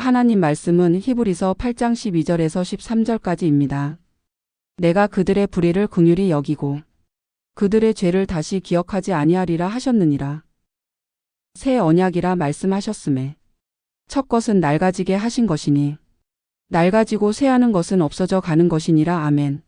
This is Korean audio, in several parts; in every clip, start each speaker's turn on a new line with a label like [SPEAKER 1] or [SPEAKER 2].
[SPEAKER 1] 하나님 말씀은 히브리서 8장 12절에서 13절까지입니다. 내가 그들의 불의를 긍휼히 여기고 그들의 죄를 다시 기억하지 아니하리라 하셨느니라. 새 언약이라 말씀하셨음에 첫 것은 낡아지게 하신 것이니 낡아지고 새하는 것은 없어져 가는 것이니라. 아멘.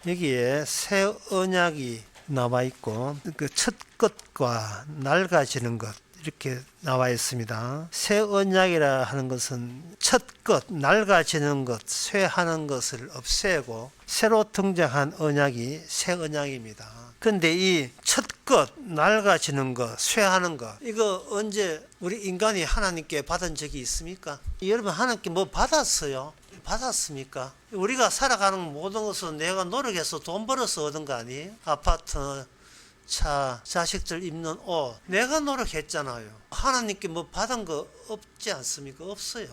[SPEAKER 2] 여기에 새 언약이 나와 있고 그 첫 것과 낡아지는 것 이렇게 나와 있습니다. 새 언약이라 하는 것은 첫 것, 낡아지는 것, 쇠하는 것을 없애고 새로 등장한 언약이 새 언약입니다. 그런데 이 첫 것, 낡아지는 것, 쇠하는 것 이거 언제 우리 인간이 하나님께 받은 적이 있습니까? 여러분 하나님께 뭐 받았어요? 받았습니까? 우리가 살아가는 모든 것은 내가 노력해서 돈 벌어서 얻은 거 아니에요? 아파트, 차, 자식들 입는 옷 내가 노력했잖아요. 하나님께 뭐 받은 거 없지 않습니까? 없어요.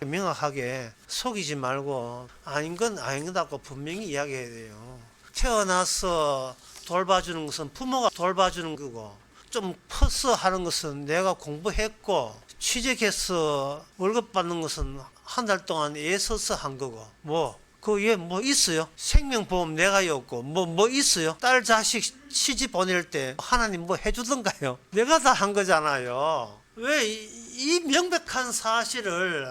[SPEAKER 2] 명확하게 속이지 말고 아닌 건 아닌 거다고 분명히 이야기해야 돼요. 태어나서 돌봐주는 것은 부모가 돌봐주는 거고 좀 커서 하는 것은 내가 공부했고 취직해서 월급 받는 것은 한 달 동안 애써서 한 거고 그 위에 뭐 있어요? 생명보험 내가 였고 뭐 있어요? 딸 자식 시집 보낼 때 하나님 뭐 해주던가요? 내가 다 한 거잖아요. 왜 이 명백한 사실을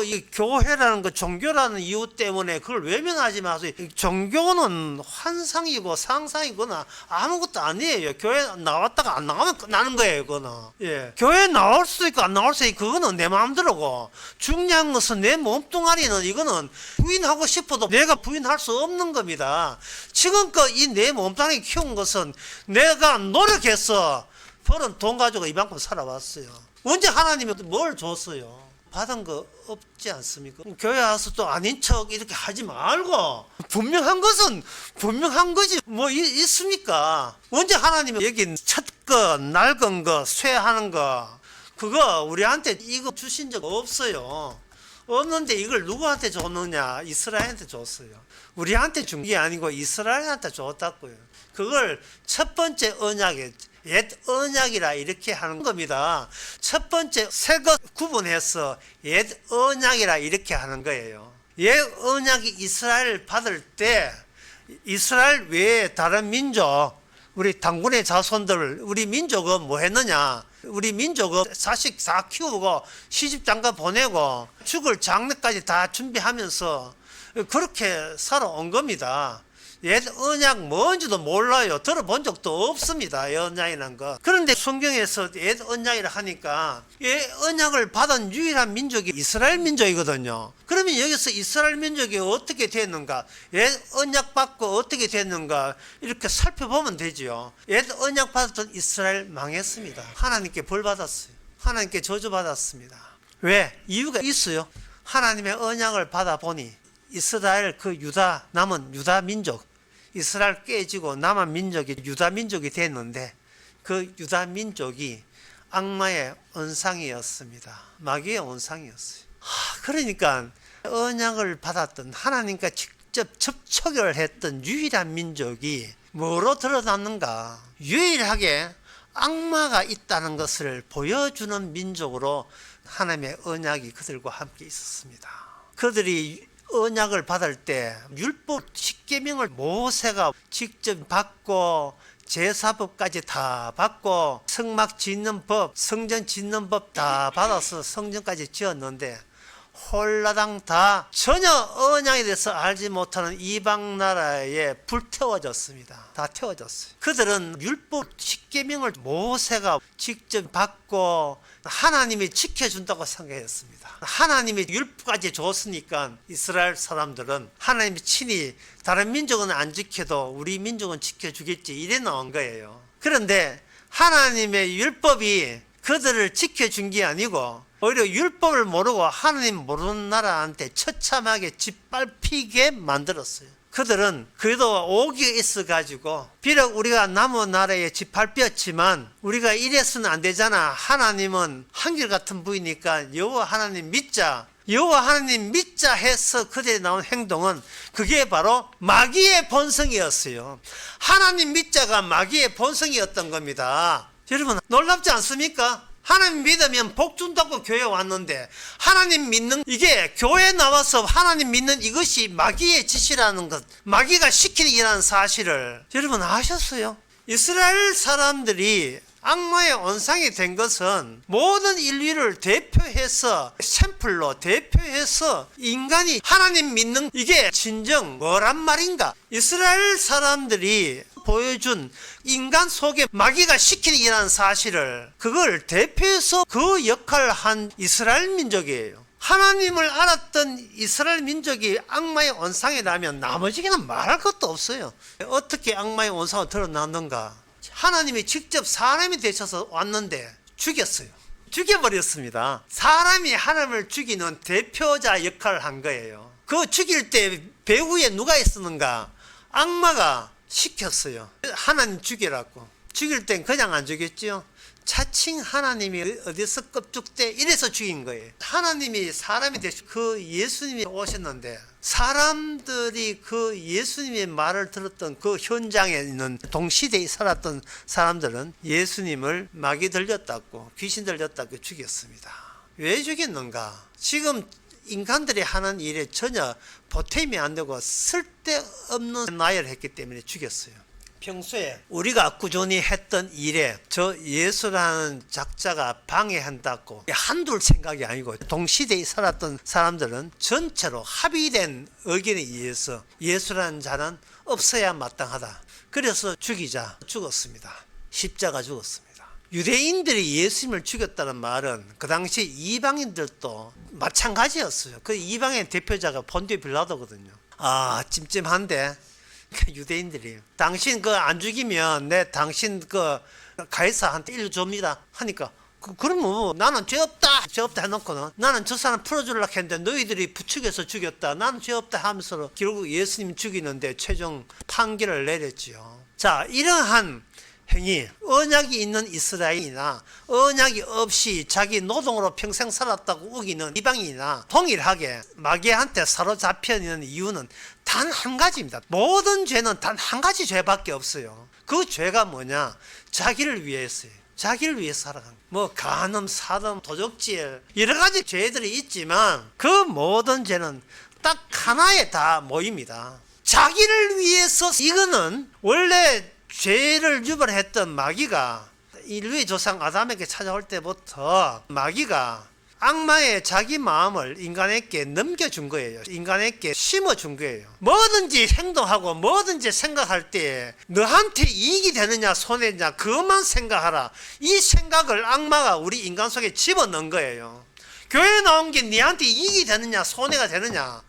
[SPEAKER 2] 이 교회라는 거 종교라는 이유 때문에 그걸 외면하지 마세요. 종교는 환상이고 상상이거나 아무것도 아니에요. 교회 나왔다가 안 나가면 끝나는 거예요. 그거는 교회 나올 수도 있고 안 나올 수도 있고 그거는 내 마음대로고 중요한 것은 내 몸뚱아리는 이거는 부인하고 싶어도 내가 부인할 수 없는 겁니다. 지금껏 이 내 몸뚱아리 키운 것은 내가 노력해서 벌은 돈 가지고 이만큼 살아왔어요. 언제 하나님이 뭘 줬어요? 받은 거 없지 않습니까? 교회 와서 또 아닌 척 이렇게 하지 말고 분명한 것은 분명한 거지 있습니까? 언제 하나님이 여기 첫 거, 낡은 거, 쇠하는 거 그거 우리한테 이거 주신 적 없어요. 없는데 이걸 누구한테 줬느냐? 이스라엘한테 줬어요. 우리한테 준 게 아니고 이스라엘한테 줬다고요. 그걸 첫 번째 언약에 옛 언약이라 이렇게 하는 겁니다. 첫 번째 새 것 구분해서 옛 언약이라 이렇게 하는 거예요. 옛 언약이 이스라엘 받을 때 이스라엘 외에 다른 민족 우리 당군의 자손들 우리 민족은 뭐 했느냐? 우리 민족은 자식 다 키우고 시집장가 보내고 죽을 장례까지 다 준비하면서 그렇게 살아온 겁니다. 옛 언약 뭔지도 몰라요. 들어본 적도 없습니다. 옛 언약이라는 거. 그런데 성경에서 옛 언약이라 하니까 옛 언약을 받은 유일한 민족이 이스라엘 민족이거든요. 그러면 여기서 이스라엘 민족이 어떻게 됐는가? 옛 언약 받고 어떻게 됐는가? 이렇게 살펴보면 되죠. 옛 언약 받았던 이스라엘 망했습니다. 하나님께 벌 받았어요. 하나님께 저주 받았습니다. 왜? 이유가 있어요. 하나님의 언약을 받아보니 이스라엘 남은 유다 민족 이스라엘 깨지고 남은 민족이 유다 민족이 됐는데 그 유다 민족이 악마의 언상이었습니다. 마귀의 언상이었어요. 그러니까 언약을 받았던 하나님과 직접 접촉을 했던 유일한 민족이 뭐로 드러났는가? 유일하게 악마가 있다는 것을 보여주는 민족으로 하나님의 언약이 그들과 함께 있었습니다. 그들이 언약을 받을 때 율법 10계명을 모세가 직접 받고 제사법까지 다 받고 성막 짓는 법, 성전 짓는 법 다 받아서 성전까지 지었는데 홀라당 다 전혀 언약에 대해서 알지 못하는 이방 나라에 불태워졌습니다. 다 태워졌어요. 그들은 율법 10계명을 모세가 직접 받고 하나님이 지켜준다고 생각했습니다. 하나님이 율법까지 줬으니까 이스라엘 사람들은 하나님이 친히 다른 민족은 안 지켜도 우리 민족은 지켜주겠지 이래 나온 거예요. 그런데 하나님의 율법이 그들을 지켜준 게 아니고 오히려 율법을 모르고 하나님 모르는 나라한테 처참하게 짓밟히게 만들었어요. 그들은 그래도 오기가 있어가지고 비록 우리가 남은 나라에 짓밟혔지만 우리가 이래서는 안 되잖아. 하나님은 한결같은 분이니까 여호와 하나님 믿자. 여호와 하나님 믿자 해서 그들이 나온 행동은 그게 바로 마귀의 본성이었어요. 하나님 믿자가 마귀의 본성이었던 겁니다. 여러분 놀랍지 않습니까? 하나님 믿으면 복 준다고 교회 왔는데 하나님 믿는 이게 교회 나와서 하나님 믿는 이것이 마귀의 짓이라는 것, 마귀가 시키는 일이라는 사실을 여러분 아셨어요? 이스라엘 사람들이 악마의 온상이 된 것은 모든 인류를 대표해서 샘플로 대표해서 인간이 하나님 믿는 이게 진정 뭐란 말인가? 이스라엘 사람들이 보여준 인간 속에 마귀가 시키는 일이라는 사실을 그걸 대표해서 그 역할을 한 이스라엘 민족이에요. 하나님을 알았던 이스라엘 민족이 악마의 온상이라면 나머지는 말할 것도 없어요. 어떻게 악마의 온상을 드러났는가? 하나님이 직접 사람이 되셔서 왔는데 죽였어요. 죽여버렸습니다. 사람이 하나님을 죽이는 대표자 역할을 한 거예요. 그 죽일 때 배후에 누가 있었는가? 악마가 시켰어요. 하나님 죽이라고. 죽일 땐 그냥 안 죽였죠. 차칭 하나님이 어디서 껍죽대 이래서 죽인 거예요. 하나님이 사람이 되시 그 예수님이 오셨는데 사람들이 그 예수님의 말을 들었던 그 현장에 있는 동시대에 살았던 사람들은 예수님을 마귀 들렸다고 귀신 들렸다고 죽였습니다. 왜 죽였는가? 지금 인간들이 하는 일에 전혀 보탬이 안 되고 쓸데없는 나열을 했기 때문에 죽였어요. 평소에 우리가 꾸준히 했던 일에 저 예수라는 작자가 방해한다고 한둘 생각이 아니고 동시대에 살았던 사람들은 전체로 합의된 의견에 의해서 예수라는 자는 없어야 마땅하다. 그래서 죽었습니다. 십자가 죽었습니다. 유대인들이 예수님을 죽였다는 말은 그 당시 이방인들도 마찬가지였어요. 그 이방인 대표자가 본디오 빌라도거든요. 아, 찜찜한데 유대인들이 당신 그 안 죽이면 내 당신 그 가이사한테 일줍니다 하니까 그러면 나는 죄 없다 해놓고는 나는 저 사람 풀어주려고 했는데 너희들이 부추겨서 죽였다 나는 죄 없다 하면서 결국 예수님 죽이는데 최종 판결을 내렸지요. 자, 이러한 행위, 언약이 있는 이스라엘이나 언약이 없이 자기 노동으로 평생 살았다고 우기는 이방인이나 동일하게 마귀한테 사로잡혀 있는 이유는 단 한 가지입니다. 모든 죄는 단 한 가지 죄밖에 없어요. 그 죄가 뭐냐? 자기를 위해서요. 자기를 위해 살아간 뭐 간음, 사람, 도적질 여러 가지 죄들이 있지만 그 모든 죄는 딱 하나에 다 모입니다. 자기를 위해서. 이거는 원래 죄를 유발했던 마귀가 인류의 조상 아담에게 찾아올 때부터 마귀가 악마의 자기 마음을 인간에게 넘겨준 거예요. 인간에게 심어준 거예요. 뭐든지 행동하고 뭐든지 생각할 때 너한테 이익이 되느냐 손해냐 그것만 생각하라. 이 생각을 악마가 우리 인간 속에 집어넣은 거예요. 교회 나온 게 너한테 이익이 되느냐 손해가 되느냐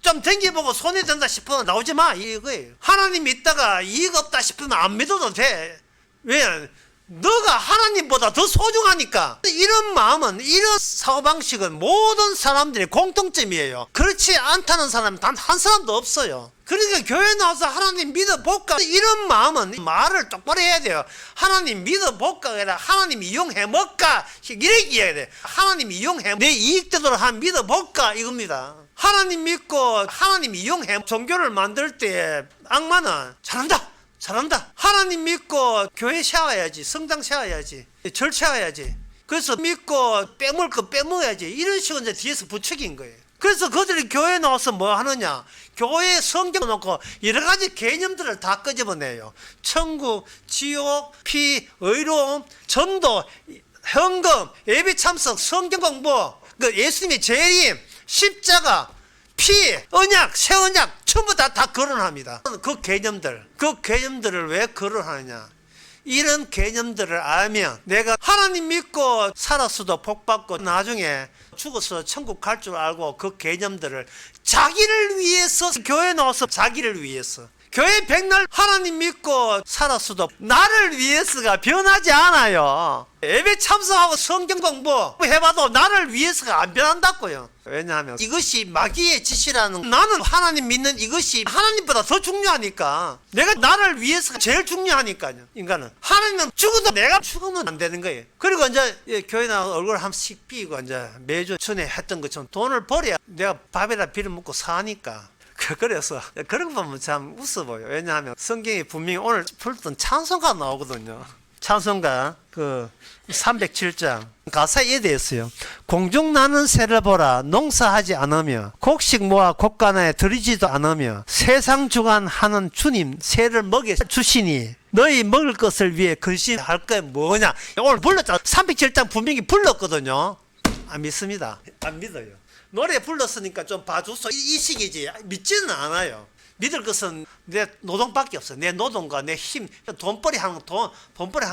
[SPEAKER 2] 좀 댕겨보고 손해된다 싶으면 나오지 마 이거예요. 하나님 믿다가 이익 없다 싶으면 안 믿어도 돼. 왜? 너가 하나님보다 더 소중하니까. 이런 마음은, 이런 사고방식은 모든 사람들의 공통점이에요. 그렇지 않다는 사람은 단 한 사람도 없어요. 그러니까 교회 나와서 하나님 믿어볼까? 이런 마음은 말을 똑바로 해야 돼요. 하나님 믿어볼까? 아니라 하나님 이용해볼까? 이렇게 얘기해야 돼. 하나님 이용해 내 이익되도록 한 믿어볼까? 이겁니다. 하나님 믿고 하나님 이용해 종교를 만들 때 악마는 잘한다. 하나님 믿고 교회 세워야지, 성당 세워야지, 절 세워야지. 그래서 믿고 빼먹을 거 빼먹어야지. 이런 식으로 이제 뒤에서 부추긴 거예요. 그래서 그들이 교회에 나와서 뭐 하느냐? 교회에 성경 놓고 여러 가지 개념들을 다 끄집어내요. 천국, 지옥, 피, 의로움, 전도, 헌금, 예배 참석, 성경 공부, 그 예수님의 재림, 십자가, 피, 언약, 새 언약 전부 다 거론합니다. 그 개념들을 왜 거론하느냐? 이런 개념들을 알면 내가 하나님 믿고 살았어도 복받고 나중에 죽어서 천국 갈 줄 알고 그 개념들을 자기를 위해서 교회에 나와서 자기를 위해서 교회 백날 하나님 믿고 살았어도 나를 위해서가 변하지 않아요. 예배 참석하고 성경 공부 해봐도 나를 위해서가 안 변한다고요. 왜냐하면 이것이 마귀의 짓이라는, 나는 하나님 믿는 이것이 하나님보다 더 중요하니까, 내가 나를 위해서가 제일 중요하니까요. 인간은 하나님은 죽어도 내가 죽으면 안 되는 거예요. 그리고 이제 교회 나가서 얼굴 한 번씩 삐고 이제 매주 전에 했던 것처럼 돈을 벌어야 내가 밥에다 비를 먹고 사니까. 그래서 그런 거 보면 참 웃어 보여. 왜냐하면 성경에 분명히 오늘 풀던 찬송가 나오거든요. 찬송가 그 307장 가사에 이래 되어 있어요. 공중 나는 새를 보라 농사하지 않으며 곡식 모아 곡간에 들이지도 않으며 세상 주관하는 주님 새를 먹여 주시니 너희 먹을 것을 위해 근신할 게 뭐냐. 오늘 불렀잖아. 307장 분명히 불렀거든요. 안 믿습니다. 안 믿어요. 노래 불렀으니까 좀 봐줬어. 이 식이지. 믿지는 않아요. 믿을 것은 내 노동밖에 없어. 내 노동과 내 힘, 돈벌이 하는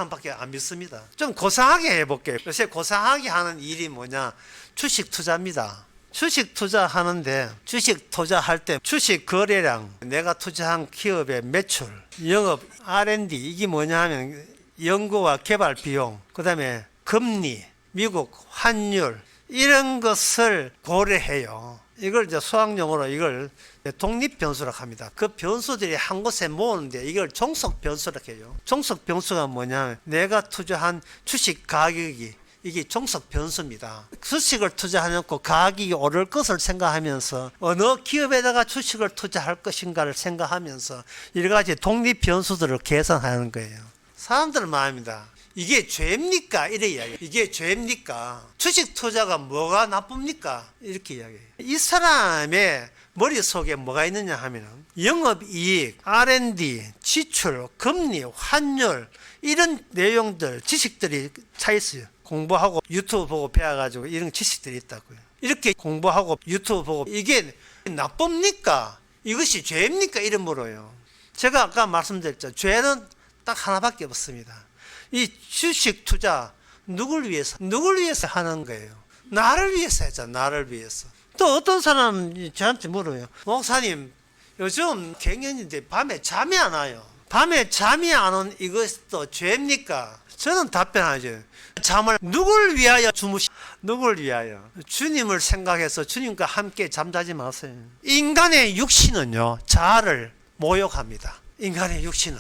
[SPEAKER 2] 밖에 안 믿습니다. 좀 고상하게 해볼게요. 요새 고상하게 하는 일이 뭐냐? 주식 투자입니다. 주식 투자하는데 주식 투자할 때 주식 거래량, 내가 투자한 기업의 매출, 영업, R&D 이게 뭐냐 하면 연구와 개발 비용, 그 다음에 금리, 미국 환율 이런 것을 고려해요. 이걸 이제 수학용어로 이걸 독립 변수라고 합니다. 그 변수들이 한 곳에 모으는데 이걸 종속 변수라고 해요. 종속 변수가 뭐냐면 내가 투자한 주식 가격이 이게 종속 변수입니다. 주식을 투자해놓고 가격이 오를 것을 생각하면서 어느 기업에다가 주식을 투자할 것인가를 생각하면서 여러 가지 독립 변수들을 계산하는 거예요. 사람들은 말입니다. 이게 죄입니까? 이래 이야기해요. 이게 죄입니까? 주식 투자가 뭐가 나쁩니까? 이렇게 이야기해요. 이 사람의 머릿속에 뭐가 있느냐 하면 영업이익, R&D, 지출, 금리, 환율 이런 내용들, 지식들이 차 있어요. 공부하고 유튜브 보고 배워가지고 이런 지식들이 있다고요. 이렇게 공부하고 유튜브 보고 이게 나쁩니까? 이것이 죄입니까? 이런 물어요. 제가 아까 말씀드렸죠. 죄는 딱 하나밖에 없습니다. 이 주식 투자 누굴 위해서 하는 거예요. 나를 위해서 하잖아. 나를 위해서. 또 어떤 사람이 저한테 물어요. 목사님 요즘 갱년인데 밤에 잠이 안 와요. 밤에 잠이 안 온 이것도 죄입니까? 저는 답변하죠. 잠을 누굴 위하여 누굴 위하여? 주님을 생각해서 주님과 함께 잠자지 마세요. 인간의 육신은요 자아를 모욕합니다. 인간의 육신은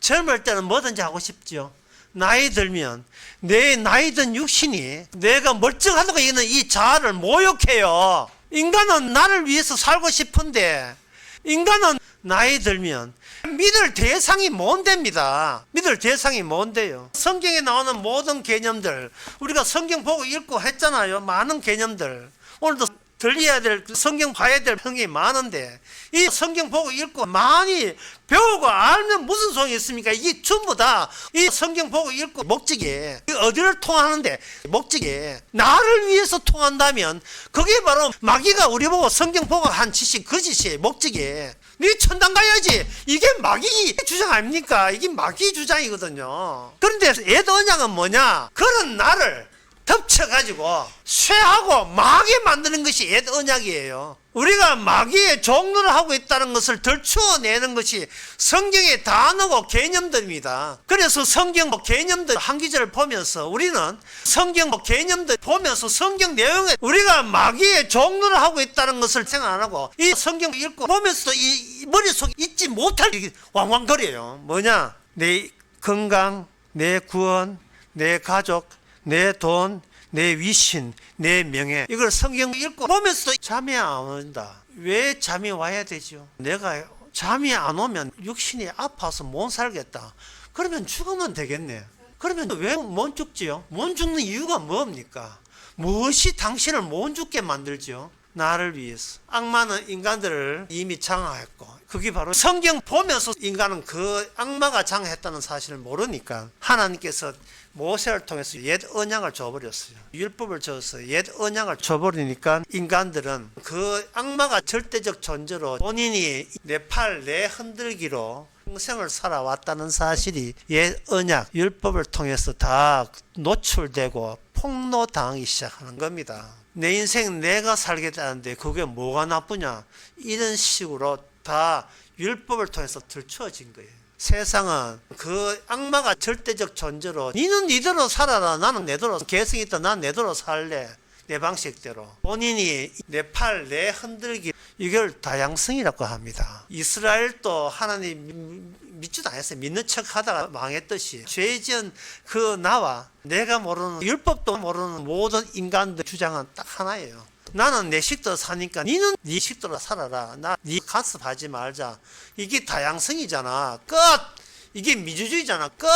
[SPEAKER 2] 젊을 때는 뭐든지 하고 싶죠. 나이 들면 내 나이 든 육신이 내가 멀쩡하다고 얘기하는 이 자아를 모욕해요. 인간은 나를 위해서 살고 싶은데 인간은 나이 들면 믿을 대상이 뭔데입니다. 믿을 대상이 뭔데요. 성경에 나오는 모든 개념들 우리가 성경 보고 읽고 했잖아요. 많은 개념들 오늘도 들려야 될 성경 봐야 될 성경이 많은데 이 성경 보고 읽고 많이 배우고 알면 무슨 소용이 있습니까? 이게 전부 다 이 성경 보고 읽고 목적이 어디를 통하는데 목적이 나를 위해서 통한다면 그게 바로 마귀가 우리 보고 성경 보고 한 지식 그 지식의 목적이 네 천당 가야지 이게 마귀 주장 아닙니까? 이게 마귀 주장이거든요. 그런데 애도 언약은 뭐냐? 그런 나를 덮쳐가지고 쇠하고 마귀 만드는 것이 옛 언약이에요. 우리가 마귀의 종로를 하고 있다는 것을 덜추어내는 것이 성경의 단어고 개념들입니다. 그래서 성경 개념들 한 기절을 보면서 우리는 성경 개념들 보면서 성경 내용에 우리가 마귀의 종로를 하고 있다는 것을 생각 안 하고 이 성경 읽고 보면서도 이 머릿속에 잊지 못할 일이 왕왕거려요. 뭐냐? 내 건강, 내 구원, 내 가족, 내 돈, 내 위신, 내 명예 이걸 성경 읽고 보면서도 잠이 안 온다. 왜 잠이 와야 되죠? 내가 잠이 안 오면 육신이 아파서 못 살겠다. 그러면 죽으면 되겠네. 그러면 왜 못 죽지요? 못 죽는 이유가 뭡니까? 무엇이 당신을 못 죽게 만들죠? 나를 위해서. 악마는 인간들을 이미 장악했고 그게 바로 성경 보면서 인간은 그 악마가 장악했다는 사실을 모르니까 하나님께서 모세를 통해서 옛 언약을 줘버렸어요. 율법을 줘서 옛 언약을 줘버리니까 인간들은 그 악마가 절대적 존재로 본인이 내 팔 내 흔들기로 평생을 살아왔다는 사실이 옛 언약 율법을 통해서 다 노출되고 폭로당하기 시작하는 겁니다. 내 인생 내가 살겠다는데 그게 뭐가 나쁘냐 이런 식으로 다 율법을 통해서 들추어진 거예요. 세상은 그 악마가 절대적 존재로 니는 니대로 살아라 나는 내대로 개성이 있다 난 내대로 살래 내 방식대로 본인이 내 팔 내 흔들기 이걸 다양성이라고 합니다. 이스라엘도 하나님 믿지도 않았어요. 믿는 척 하다가 망했듯이 죄 지은 그 나와 내가 모르는 율법도 모르는 모든 인간들 주장은 딱 하나예요. 나는 내 식대로 사니까 니는 네 식대로 살아라. 나 네 간섭하지 말자. 이게 다양성이잖아. 끝. 이게 민주주의잖아. 끝.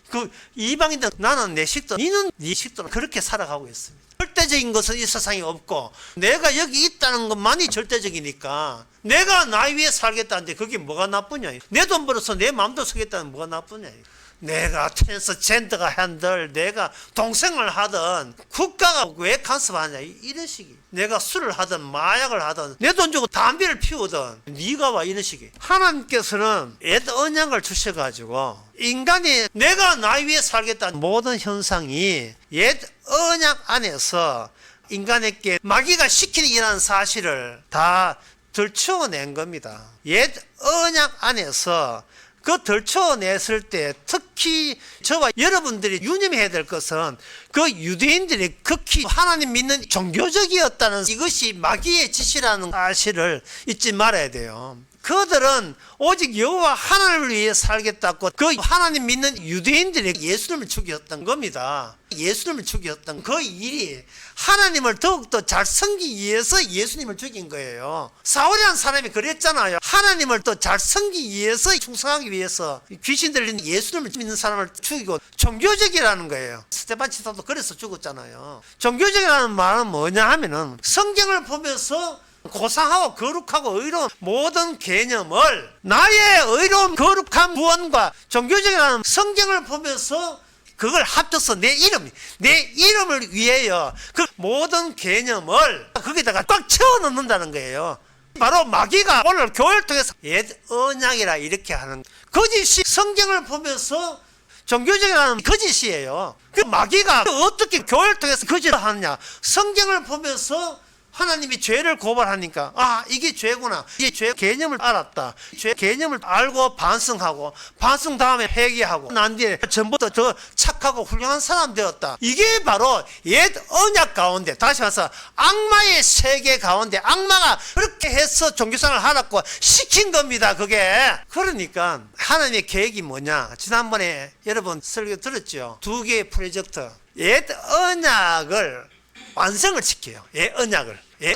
[SPEAKER 2] 그 이방인들 나는 내 식도 니는 네 식도로 그렇게 살아가고 있습니다. 절대적인 것은 이 세상에 없고 내가 여기 있다는 것만이 절대적이니까 내가 나이 위에 살겠다는데 그게 뭐가 나쁘냐. 내 돈 벌어서 내 마음대로 쓰겠다는 뭐가 나쁘냐. 내가 트랜스젠더가 한들 내가 동생을 하든 국가가 왜 간섭하냐 이런 식이. 내가 술을 하든 마약을 하든 내 돈 주고 담배를 피우든 네가 와 이런 식이. 하나님께서는 옛 언약을 주셔가지고 인간이 내가 나이 위에 살겠다는 모든 현상이 옛 언약 안에서 인간에게 마귀가 시키는 사실을 다 들추어낸 겁니다. 옛 언약 안에서 그 들춰냈을 때 특히 저와 여러분들이 유념해야 될 것은 그 유대인들이 극히 하나님 믿는 종교적이었다는 이것이 마귀의 짓이라는 사실을 잊지 말아야 돼요. 그들은 오직 여호와 하나님을 위해 살겠다고 그 하나님 믿는 유대인들이 예수님을 죽였던 겁니다. 예수님을 죽였던 그 일이 하나님을 더욱더 잘 섬기기 위해서 예수님을 죽인 거예요. 사울이라는 사람이 그랬잖아요. 하나님을 더 잘 섬기기 위해서 충성하기 위해서 귀신 들린 예수님을 믿는 사람을 죽이고 종교적이라는 거예요. 스테반 치사도 그래서 죽었잖아요. 종교적이라는 말은 뭐냐 하면은 성경을 보면서 고상하고 거룩하고 의로운 모든 개념을 나의 의로운 거룩한 구원과 종교적이라는 성경을 보면서 그걸 합쳐서 내 이름을 위하여 그 모든 개념을 거기다가 꽉 채워 넣는다는 거예요. 바로 마귀가 오늘 교회를 통해서 옛 언약이라 이렇게 하는 거짓이 성경을 보면서 종교적이라는 거짓이에요. 그 마귀가 어떻게 교회를 통해서 거짓을 하느냐. 성경을 보면서 하나님이 죄를 고발하니까 아 이게 죄구나. 이게 죄 개념을 알았다. 죄 개념을 알고 반성하고 반성 다음에 회개하고 난 뒤에 전부터 더 착하고 훌륭한 사람 되었다. 이게 바로 옛 언약 가운데 다시 말해서 악마의 세계 가운데 악마가 그렇게 해서 종교생활을 하라고 시킨 겁니다. 그게. 그러니까 하나님의 계획이 뭐냐. 지난번에 여러분 설교 들었죠. 두 개의 프로젝트. 옛 언약을 완성을 시켜요. 예,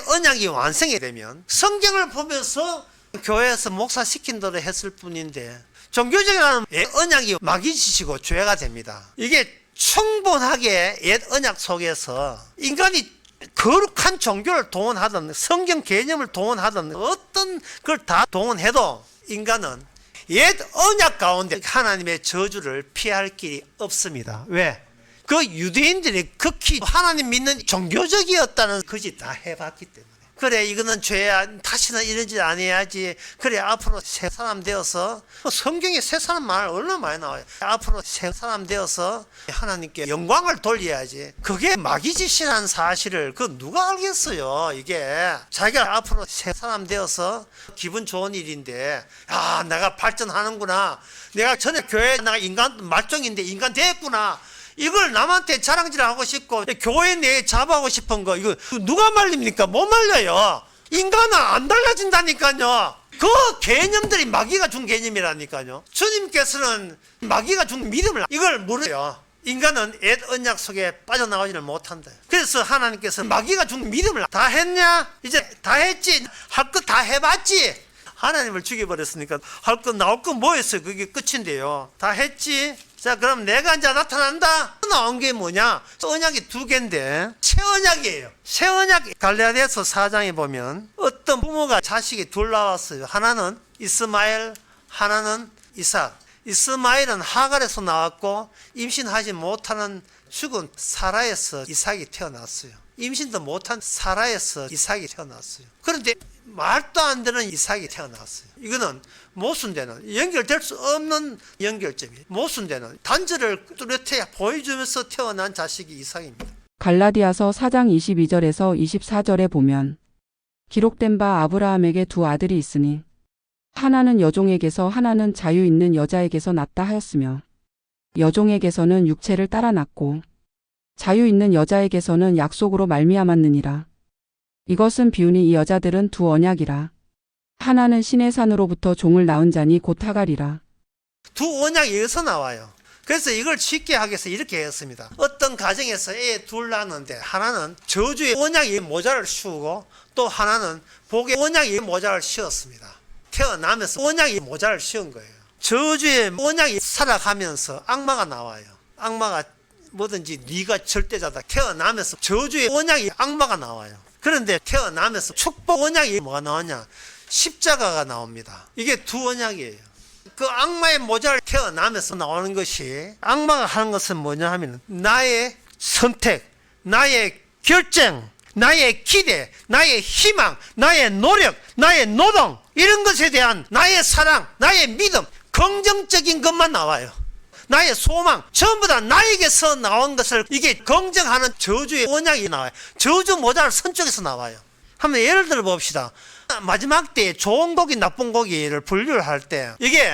[SPEAKER 2] 언약이 완성이 되면 성경을 보면서 교회에서 목사 시킨 대로 했을 뿐인데 종교적이라는 옛 언약이 마귀짓이고 죄가 됩니다. 이게 충분하게 옛 언약 속에서 인간이 거룩한 종교를 동원하든 성경 개념을 동원하든 어떤 걸 다 동원해도 인간은 옛 언약 가운데 하나님의 저주를 피할 길이 없습니다. 왜? 그 유대인들이 극히 하나님 믿는 종교적이었다는 거짓 다 해봤기 때문에. 그래 이거는 죄야. 다시는 이런 짓 안 해야지. 그래 앞으로 새 사람 되어서 성경에 새 사람 말 얼마나 많이 나와요. 앞으로 새 사람 되어서 하나님께 영광을 돌려야지. 그게 마귀짓이라는 사실을 그 누가 알겠어요. 이게 자기가 앞으로 새 사람 되어서 기분 좋은 일인데 아 내가 발전하는구나. 내가 전에 교회에 내가 인간 말종인데 인간 됐구나. 이걸 남한테 자랑질하고 싶고 교회 내에 자부하고 싶은 거 이거 누가 말립니까? 못 말려요. 인간은 안 달라진다니까요. 그 개념들이 마귀가 준 개념이라니까요. 주님께서는 마귀가 준 믿음을 이걸 모르요. 인간은 옛 언약 속에 빠져나가지를 못한다. 그래서 하나님께서 마귀가 준 믿음을 다 했냐? 이제 다 했지. 할 것 다 해봤지. 하나님을 죽여버렸으니까 할 것 나올 건 뭐였어요? 그게 끝인데요. 다 했지. 자 그럼 내가 이제 나타난다. 나온 게 뭐냐? 언약이 두 개인데 새 언약이에요. 새 언약 갈라디아서 4장에 보면 어떤 부모가 자식이 둘 나왔어요. 하나는 이스마엘, 하나는 이삭. 이스마엘은 하갈에서 나왔고 임신하지 못하는 죽은 사라에서 이삭이 태어났어요. 임신도 못한 사라에서 이삭이 태어났어요. 그런데 말도 안 되는 이삭이 태어났어요. 이거는 모순되는 연결될 수 없는 연결점이 모순되는 단절을 뚜렷하게 보여주면서 태어난 자식이 이삭입니다.
[SPEAKER 1] 갈라디아서 4장 22절에서 24절에 보면 기록된 바 아브라함에게 두 아들이 있으니 하나는 여종에게서 하나는 자유 있는 여자에게서 났다 하였으며 여종에게서는 육체를 따라 났고 자유 있는 여자에게서는 약속으로 말미암았느니라. 이것은 비유니 이 여자들은 두 언약이라. 하나는 신의 산으로부터 종을 낳은 자니 곧 하갈이라.
[SPEAKER 2] 두 언약이 여기서 나와요. 그래서 이걸 쉽게 하기 위해서 이렇게 했습니다. 어떤 가정에서 애 둘 낳았는데 하나는 저주의 언약의 모자를 씌우고 또 하나는 복의 언약의 모자를 씌웠습니다. 태어나면서 언약의 모자를 씌운 거예요. 저주의 언약이 살아가면서 악마가 나와요. 악마가 뭐든지 네가 절대자다. 태어나면서 저주의 언약이 악마가 나와요. 그런데 태어나면서 축복 언약이 뭐가 나오냐? 십자가가 나옵니다. 이게 두 언약이에요. 그 악마의 모자를 태어나면서 나오는 것이, 악마가 하는 것은 뭐냐 하면 나의 선택, 나의 결정, 나의 기대, 나의 희망, 나의 노력, 나의 노동, 이런 것에 대한 나의 사랑, 나의 믿음, 긍정적인 것만 나와요. 나의 소망, 전부 다 나에게서 나온 것을 이게 긍정하는 저주의 언약이 나와요. 저주 모자를 선 쪽에서 나와요. 한번 예를 들어 봅시다. 마지막 때에 좋은 고기, 나쁜 고기를 분류를 할 때 이게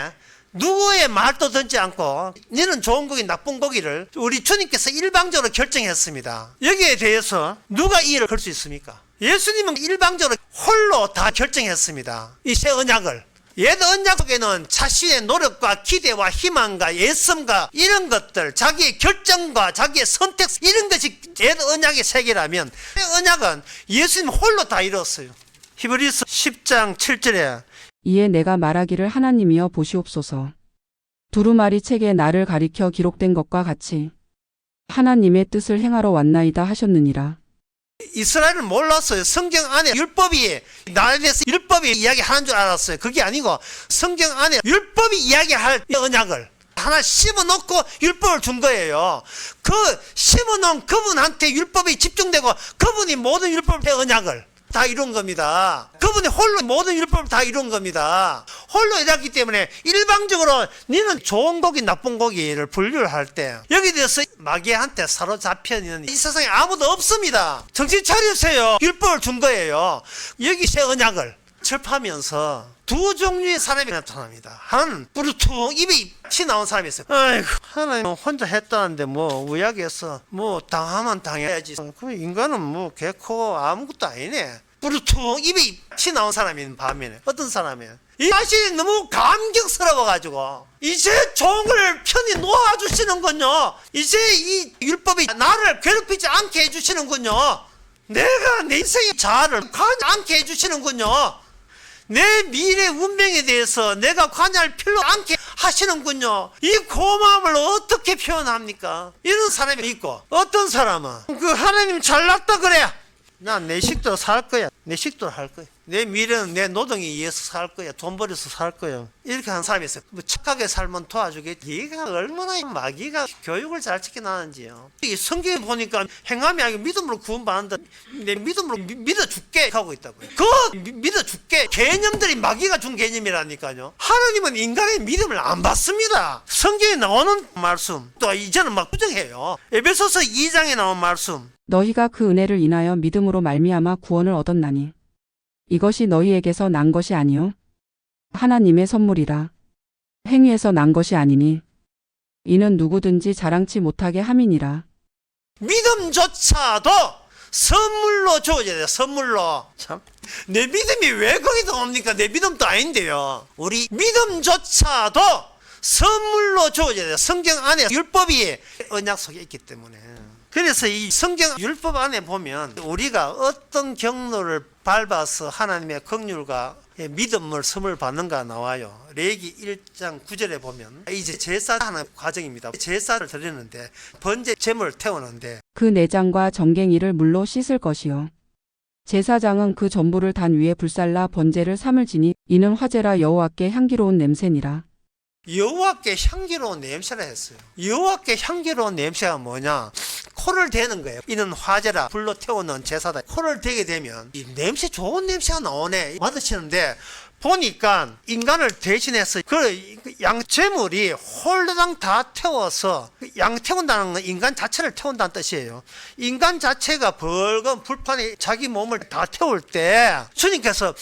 [SPEAKER 2] 누구의 말도 듣지 않고 너는 좋은 고기, 나쁜 고기를 우리 주님께서 일방적으로 결정했습니다. 여기에 대해서 누가 이의를 걸 수 있습니까? 예수님은 일방적으로 홀로 다 결정했습니다. 이 새 언약을. 옛 언약 속에는 자신의 노력과 기대와 희망과 애씀과 이런 것들, 자기의 결정과 자기의 선택, 이런 것이 옛 언약의 세계라면 새 언약은 예수님 홀로 다 이뤘어요. 히브리서 10장 7절에
[SPEAKER 1] 이에 내가 말하기를 하나님이여 보시옵소서. 두루마리 책에 나를 가리켜 기록된 것과 같이 하나님의 뜻을 행하러 왔나이다 하셨느니라.
[SPEAKER 2] 이스라엘은 몰랐어요. 성경 안에 율법이 나에 대해서 율법이 이야기하는 줄 알았어요. 그게 아니고 성경 안에 율법이 이야기할 언약을 하나 심어놓고 율법을 준 거예요. 그 심어놓은 그분한테 율법이 집중되고 그분이 모든 율법의 언약을 다 이룬 겁니다. 그분이 홀로 모든 율법을 다 이룬 겁니다. 홀로 이뤘기 때문에 일방적으로 너는 좋은 고기, 나쁜 고기를 분류를 할 때 여기에 대해서 마귀한테 사로잡혀 있는 이 세상에 아무도 없습니다. 정신 차리세요. 율법을 준 거예요. 여기 새 언약을 접하면서 두 종류의 사람이 나타납니다. 하나는 뿌르퉁 입에 피 나온 사람이 있어요. 아이고, 하나님 혼자 했다는데 뭐 의학에서 뭐 당하면 당해야지. 그 인간은 뭐 개코 아무것도 아니네. 뿌르퉁 입에 피 나온 사람이 있는 반면에 어떤 사람이에요? 이 자신이 너무 감격스러워가지고 이제 종을 편히 놓아주시는군요. 이제 이 율법이 나를 괴롭히지 않게 해주시는군요. 내가 내 인생의 자아를 관여하지 않게 해주시는군요. 내 미래 운명에 대해서 내가 관여할 필요 않게 하시는군요. 이 고마움을 어떻게 표현합니까? 이런 사람이 있고, 어떤 사람은 그 하나님 잘났다 그래. 난 내 식대로 살 거야. 내 식대로 할 거야. 내 미래는 내 노동에 의해서 살 거야. 돈 벌여서 살 거야. 이렇게 하는 사람이 있어요. 뭐 착하게 살면 도와주겠지. 네가 얼마나 마귀가 교육을 잘 시켜놨는지요. 이 성경에 보니까 행함이 아니고 믿음으로 구원받는다. 내 믿음으로 믿어줄게 하고 있다고요. 그 믿어줄게 개념들이 마귀가 준 개념이라니까요. 하나님은 인간의 믿음을 안 받습니다. 성경에 나오는 말씀 또 이제는 막 부정해요. 에베소서 2장에 나온 말씀,
[SPEAKER 1] 너희가 그 은혜를 인하여 믿음으로 말미암아 구원을 얻었나니 이것이 너희에게서 난 것이 아니요 하나님의 선물이라. 행위에서 난 것이 아니니 이는 누구든지 자랑치 못하게 함이니라.
[SPEAKER 2] 믿음조차도 선물로 주어져야 돼요. 선물로. 참, 내 믿음이 왜 거기서 옵니까? 내 믿음도 아닌데요. 우리 믿음조차도 선물로 주어져야 돼요. 성경 안에 율법이 언약 속에 있기 때문에. 그래서 이 성경 율법 안에 보면 우리가 어떤 경로를 밟아서 하나님의 긍휼과 믿음을 선물 받는가 나와요. 레위기 1장 9절에 보면 이제 제사하는 과정입니다. 제사를 드리는데 번제 제물을 태우는데
[SPEAKER 1] 그 내장과 정갱이를 물로 씻을 것이요 제사장은 그 전부를 단 위에 불살라 번제를 삼을지니 이는 화제라 여호와께 향기로운 냄새니라.
[SPEAKER 2] 여호와께 향기로운 냄새라 했어요. 여호와께 향기로운 냄새가 뭐냐? 코를 대는 거예요. 이는 화제라 불로 태우는 제사다. 코를 대게 되면 이 냄새 좋은 냄새가 나오네 받으시는데 보니까 인간을 대신해서 그 양재물이 홀로당 다 태워서 양 태운다는 건 인간 자체를 태운다는 뜻이에요. 인간 자체가 벌건 불판에 자기 몸을 다 태울 때 주님께서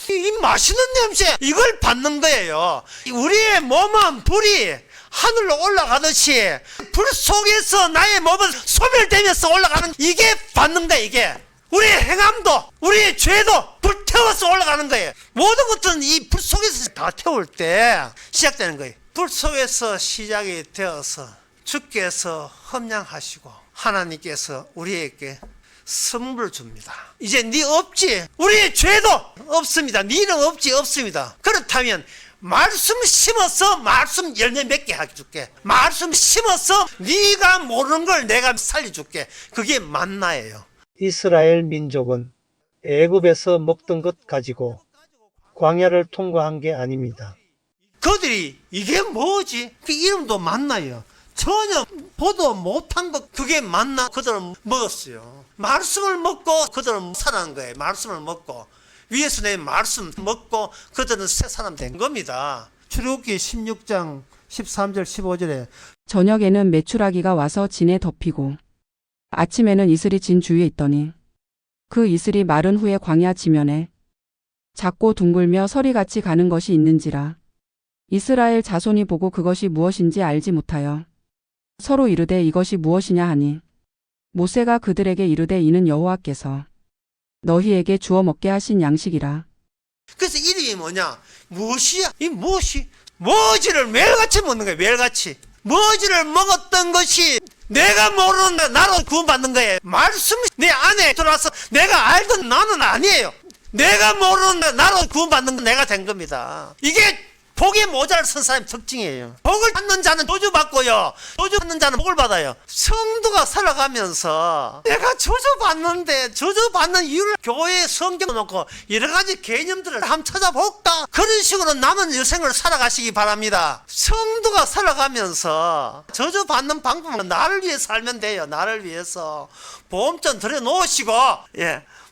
[SPEAKER 2] 이 맛있는 냄새 이걸 받는 거예요. 우리의 몸은 불이 하늘로 올라가듯이 불 속에서 나의 몸은 소멸되면서 올라가는 이게 받는 거야. 이게 우리의 행함도 우리의 죄도 불 태워서 올라가는 거예요. 모든 것들은 이 불 속에서 다 태울 때 시작되는 거예요. 불 속에서 시작이 되어서 주께서 험량하시고 하나님께서 우리에게 선물을 줍니다. 이제 네 없지? 우리의 죄도 없습니다. 네 이름 없지? 없습니다. 그렇다면 말씀 심어서 말씀 열매 맺게 해줄게. 말씀 심어서 네가 모르는 걸 내가 살려줄게. 그게 만나예요. 이스라엘 민족은 애굽에서 먹던 것 가지고 광야를 통과한 게 아닙니다. 그들이 이게 뭐지? 그 이름도 만나요. 전혀 보도 못한 것, 그게 만나. 그들은 먹었어요. 말씀을 먹고 그들은 살아난 거예요. 말씀을 먹고 위에서 내 말씀 먹고 그들은 새 사람 된 겁니다. 출애굽기 16장 13절 15절에
[SPEAKER 1] 저녁에는 메추라기가 와서 진에 덮이고 아침에는 이슬이 진 주위에 있더니 그 이슬이 마른 후에 광야 지면에 작고 둥글며 서리같이 가는 것이 있는지라. 이스라엘 자손이 보고 그것이 무엇인지 알지 못하여 서로 이르되 이것이 무엇이냐 하니 모세가 그들에게 이르되 이는 여호와께서 너희에게 주어 먹게 하신 양식이라.
[SPEAKER 2] 그래서 이름이 뭐냐? 무엇이야? 이 무엇이? 뭐지를 매일같이 먹는 거예요. 매일같이. 뭐지를 먹었던 것이 내가 모르는 나로 구원받는 거예요. 말씀이 내 안에 들어와서 내가 알던 나는 아니에요. 내가 모르는 나로 구원받는 건 내가 된 겁니다. 이게 복이 모자를 쓴 사람의 특징이에요. 복을 받는 자는 저주받고요. 저주받는 자는 복을 받아요. 성도가 살아가면서 내가 저주받는데 저주받는 이유를 교회에 성경 놓고 여러 가지 개념들을 한번 찾아볼까? 그런 식으로 남은 여생을 살아가시기 바랍니다. 성도가 살아가면서 저주받는 방법은 나를 위해 살면 돼요. 나를 위해서. 보험점 들여놓으시고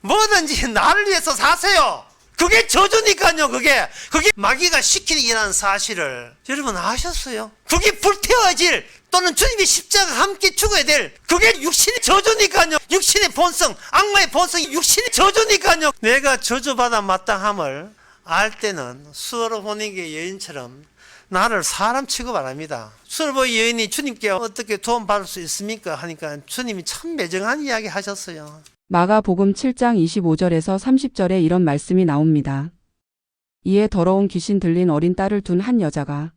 [SPEAKER 2] 뭐든지 나를 위해서 사세요. 그게 저주니까요. 그게 마귀가 시키는 일이라는 사실을 여러분 아셨어요? 그게 불태워질 또는 주님의 십자가 함께 죽어야 될 그게 육신의 저주니까요. 육신의 본성, 악마의 본성이 육신의 저주니까요. 내가 저주받아 마땅함을 알 때는 수르보니게 여인처럼 나를 사람 취급 안 합니다. 수르보니 여인이 주님께 어떻게 도움받을 수 있습니까? 하니까 주님이 참 매정한 이야기 하셨어요.
[SPEAKER 1] 마가복음 7장 25절에서 30절에 이런 말씀이 나옵니다. 이에 더러운 귀신 들린 어린 딸을 둔 한 여자가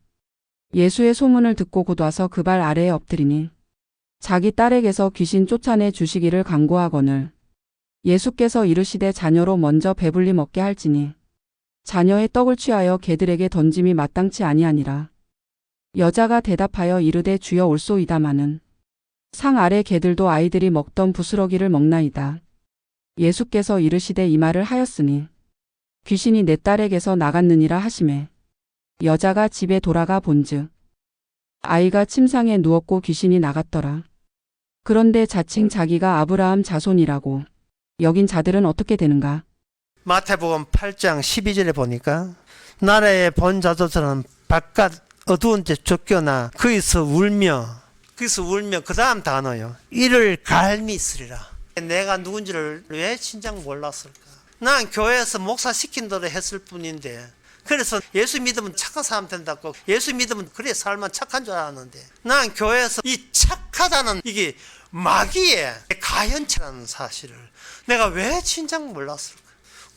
[SPEAKER 1] 예수의 소문을 듣고 곧 와서 그 발 아래에 엎드리니 자기 딸에게서 귀신 쫓아내 주시기를 간구하거늘 예수께서 이르시되 자녀로 먼저 배불리 먹게 할지니 자녀의 떡을 취하여 개들에게 던짐이 마땅치 아니하니라. 여자가 대답하여 이르되 주여 올소이다마는 상 아래 개들도 아이들이 먹던 부스러기를 먹나이다. 예수께서 이르시되 이 말을 하였으니 귀신이 내 딸에게서 나갔느니라 하시매 여자가 집에 돌아가 본즉 아이가 침상에 누웠고 귀신이 나갔더라. 그런데 자칭 자기가 아브라함 자손이라고 여긴 자들은 어떻게 되는가?
[SPEAKER 2] 마태복음 8장 12절에 보니까 나라의 본 자들은 바깥 어두운 데 쫓겨나 거기서 울며 그 다음 단어요. 이를 갈미 있으리라. 내가 누군지를 왜 진작 몰랐을까? 난 교회에서 목사 시킨 대로 했을 뿐인데 그래서 예수 믿으면 착한 사람 된다고 예수 믿으면 그래 살면 착한 줄 알았는데 난 교회에서 이 착하다는 이게 마귀의 가연체라는 사실을 내가 왜 진작 몰랐을까?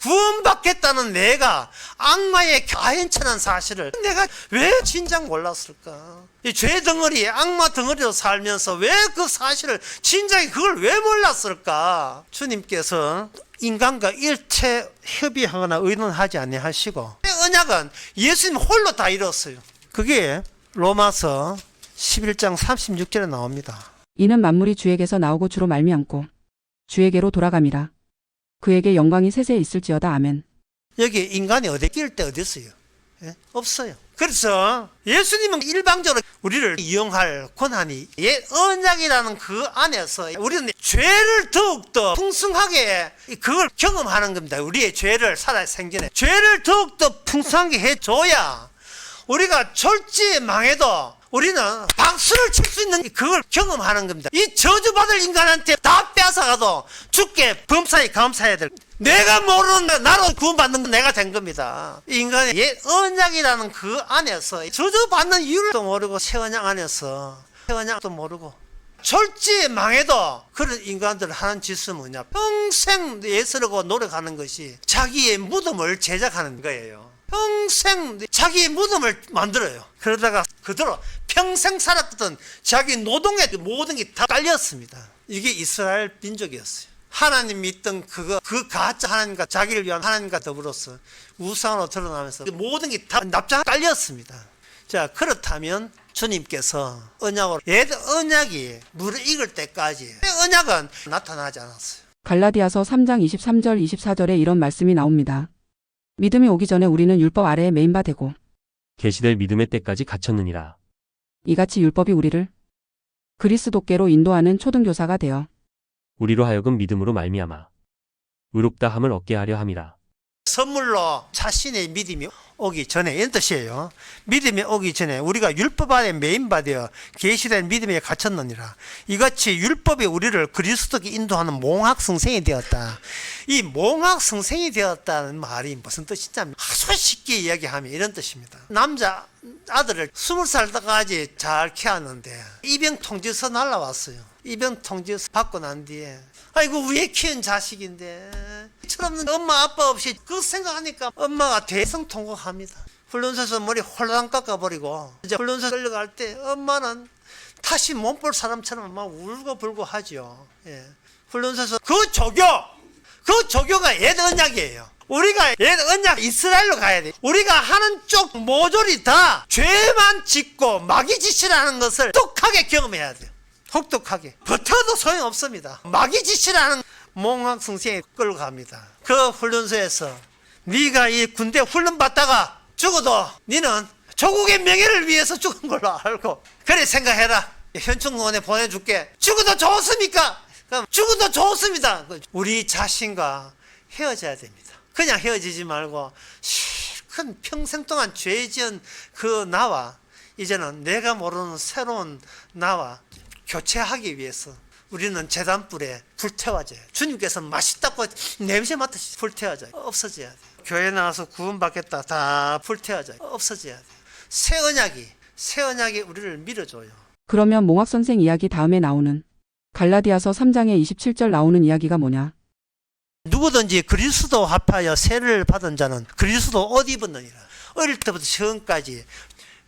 [SPEAKER 2] 구원받겠다는 내가 악마의 가연체라는 사실을 내가 왜 진작 몰랐을까? 이 죄 덩어리, 악마 덩어리로 살면서 왜 그 사실을 진작에 그걸 왜 몰랐을까? 주님께서 인간과 일체 협의하거나 의논하지 아니하시고 언약은 예수님 홀로 다 이뤘어요. 그게 로마서 11장 36절에 나옵니다.
[SPEAKER 1] 이는 만물이 주에게서 나오고 주로 말미암고 주에게로 돌아감이라. 그에게 영광이 세세 있을지어다. 아멘.
[SPEAKER 2] 여기 인간이 어디 낄 데 어디 있어요? 없어요. 그래서 예수님은 일방적으로 우리를 이용할 권한이 언약이라는 그 안에서 우리는 죄를 더욱더 풍성하게 그걸 경험하는 겁니다. 우리의 죄를 살아 생전에 죄를 더욱더 풍성하게 해줘야 우리가 졸지에 망해도 우리는 박수를 칠 수 있는 그걸 경험하는 겁니다. 이 저주받을 인간한테 다 뺏어가도 주께 범사에 감사해야 될 내가 모르는 나로 구원받는 건 내가 된 겁니다. 인간의 옛 언약이라는 그 안에서 저주받는 이유를 모르고 새 언약 안에서 새 언약도 모르고 졸지에 망해도 그런 인간들 하는 짓은 뭐냐? 평생 애쓰려고 노력하는 것이 자기의 무덤을 제작하는 거예요. 평생 자기의 무덤을 만들어요. 그러다가 그대로 평생 살았던 자기 노동의 모든 게 다 깔렸습니다. 이게 이스라엘 민족이었어요. 하나님 믿던 그 가짜 하나님과 자기를 위한 하나님과 더불어서 우상으로 드러나면서 모든 게 다 납작 깔렸습니다. 자, 그렇다면 주님께서 언약으로 옛 언약이 무르익을 때까지 언약은 나타나지 않았어요.
[SPEAKER 1] 갈라디아서 3장 23절 24절에 이런 말씀이 나옵니다. 믿음이 오기 전에 우리는 율법 아래에 매인 바 되고
[SPEAKER 3] 계시될 믿음의 때까지 갇혔느니라.
[SPEAKER 1] 이같이 율법이 우리를 그리스도께로 인도하는 초등교사가 되어
[SPEAKER 3] 우리로 하여금 믿음으로 말미암아 의롭다함을 얻게 하려 함이라.
[SPEAKER 2] 선물로 자신의 믿음이 오기 전에 이런 뜻이에요. 믿음이 오기 전에 우리가 율법 안에 매인받아 계시된 믿음에 갇혔느니라. 이같이 율법이 우리를 그리스도께 인도하는 몽학성생이 되었다. 이 몽학성생이 되었다는 말이 무슨 뜻이냐면 아주 쉽게 이야기하면 이런 뜻입니다. 남자 아들을 20살 때까지 잘 키웠는데 입영 통지서 날라왔어요. 입영 통지서 받고 난 뒤에 아이고 위에 키운 자식인데 철없는 엄마 아빠 없이 그 생각하니까 엄마가 대성통곡합니다. 훈련소에서 머리 홀랑 깎아버리고 이제 훈련소 끌려갈 때 엄마는 다시 못 볼 사람처럼 막 울고불고 하죠. 예. 훈련소에서 그 조교가 옛 언약이에요. 우리가 옛 언약 이스라엘로 가야 돼. 우리가 하는 쪽 모조리 다 죄만 짓고 마귀짓이라는 것을 똑하게 경험해야 돼요. 혹독하게. 버텨도 소용없습니다. 마귀짓이라는 몽학성생에 끌고 갑니다. 그 훈련소에서 네가 이 군대 훈련 받다가 죽어도 너는 조국의 명예를 위해서 죽은 걸로 알고 그래 생각해라. 현충원에 보내줄게. 죽어도 좋습니까? 그럼 죽어도 좋습니다. 우리 자신과 헤어져야 됩니다. 그냥 헤어지지 말고 실컷 평생 동안 죄 지은 그 나와 이제는 내가 모르는 새로운 나와 교체하기 위해서 우리는 제단불에 불태워져요. 주님께서 맛있다고 냄새 맡듯이 불태워져요. 없어져야 돼요. 교회 나와서 구원받겠다 다 불태워져요. 없어져야 돼요. 새 언약이 우리를 밀어줘요.
[SPEAKER 1] 그러면 몽학선생 이야기 다음에 나오는 갈라디아서 3장에 27절 나오는 이야기가 뭐냐?
[SPEAKER 2] 누구든지 그리스도 합하여 세례를 받은 자는 그리스도 옷 입었느니라. 어릴 때부터 지금까지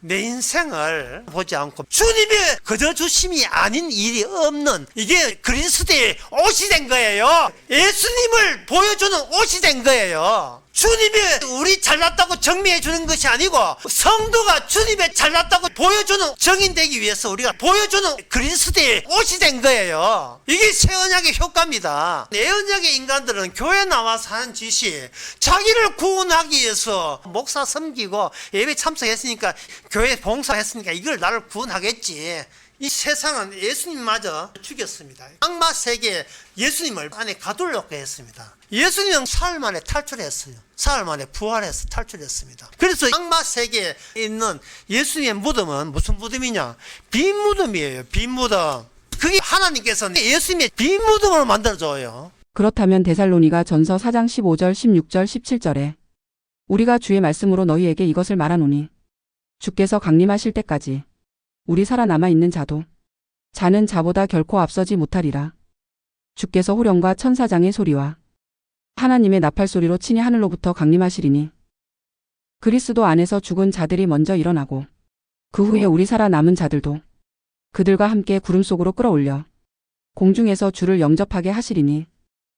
[SPEAKER 2] 내 인생을 보지 않고 주님의 거저주심이 아닌 일이 없는 이게 그리스도의 옷이 된 거예요. 예수님을 보여주는 옷이 된 거예요. 주님이 우리 잘났다고 정리해 주는 것이 아니고 성도가 주님의 잘났다고 보여주는 정인되기 위해서 우리가 보여주는 그리스도의 옷이 된 거예요. 이게 새 언약의 효과입니다. 내 언약의 인간들은 교회 나와서 하는 짓이 자기를 구원하기 위해서 목사 섬기고 예배 참석했으니까 교회 봉사했으니까 이걸 나를 구원하겠지. 이 세상은 예수님마저 죽였습니다. 악마 세계에 예수님을 안에 가두려고 했습니다. 예수님은 사흘 만에 탈출했어요. 사흘 만에 부활해서 탈출했습니다. 그래서 악마 세계에 있는 예수님의 무덤은 무슨 무덤이냐? 빈 무덤이에요. 빈 무덤. 그게 하나님께서 예수님의 빈 무덤으로 만들어줘요.
[SPEAKER 1] 그렇다면 데살로니가 전서 4장 15절 16절 17절에 우리가 주의 말씀으로 너희에게 이것을 말하노니 주께서 강림하실 때까지 우리 살아남아 있는 자는 자보다 결코 앞서지 못하리라. 주께서 호령과 천사장의 소리와 하나님의 나팔 소리로 친히 하늘로부터 강림하시리니 그리스도 안에서 죽은 자들이 먼저 일어나고 그 후에 우리 살아남은 자들도 그들과 함께 구름 속으로 끌어올려 공중에서 주를 영접하게 하시리니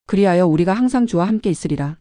[SPEAKER 1] 그리하여 우리가 항상 주와 함께 있으리라.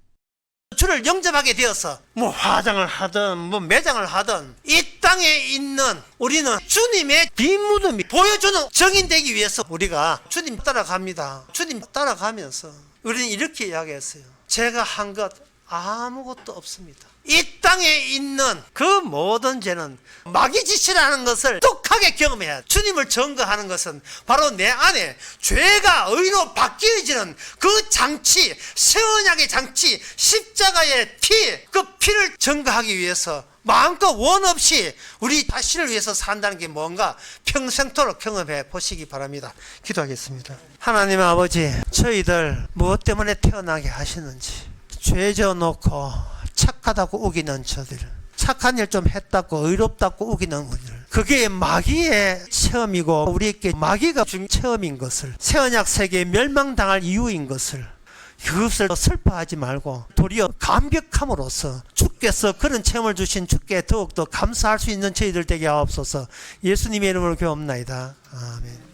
[SPEAKER 2] 주를 영접하게 되어서 화장을 하든 매장을 하든 이 땅에 있는 우리는 주님의 빈 무덤이 보여주는 정인되기 위해서 우리가 주님 따라갑니다. 주님 따라가면서 우리는 이렇게 이야기했어요. 제가 한 것 아무것도 없습니다. 이 땅에 있는 그 모든 죄는 마귀짓이라는 것을 똑하게 경험해야 돼. 주님을 증거하는 것은 바로 내 안에 죄가 의로 바뀌어지는 그 장치, 새 언약의 장치, 십자가의 피, 그 피를 증거하기 위해서 마음껏 원 없이 우리 자신을 위해서 산다는 게 뭔가 평생토록 경험해 보시기 바랍니다. 기도하겠습니다. 하나님 아버지, 저희들 무엇 때문에 태어나게 하시는지 죄 져놓고 착하다고 우기는 저들, 착한 일 좀 했다고 의롭다고 우기는 우리들, 그게 마귀의 체험이고 우리에게 마귀가 준 체험인 것을, 새 언약 세계에 멸망당할 이유인 것을, 그것을 슬퍼하지 말고 도리어 감격함으로써 주께서 그런 체험을 주신 주께 더욱더 감사할 수 있는 저희들 되게 하옵소서. 예수님의 이름으로 기도합나이다. 아멘.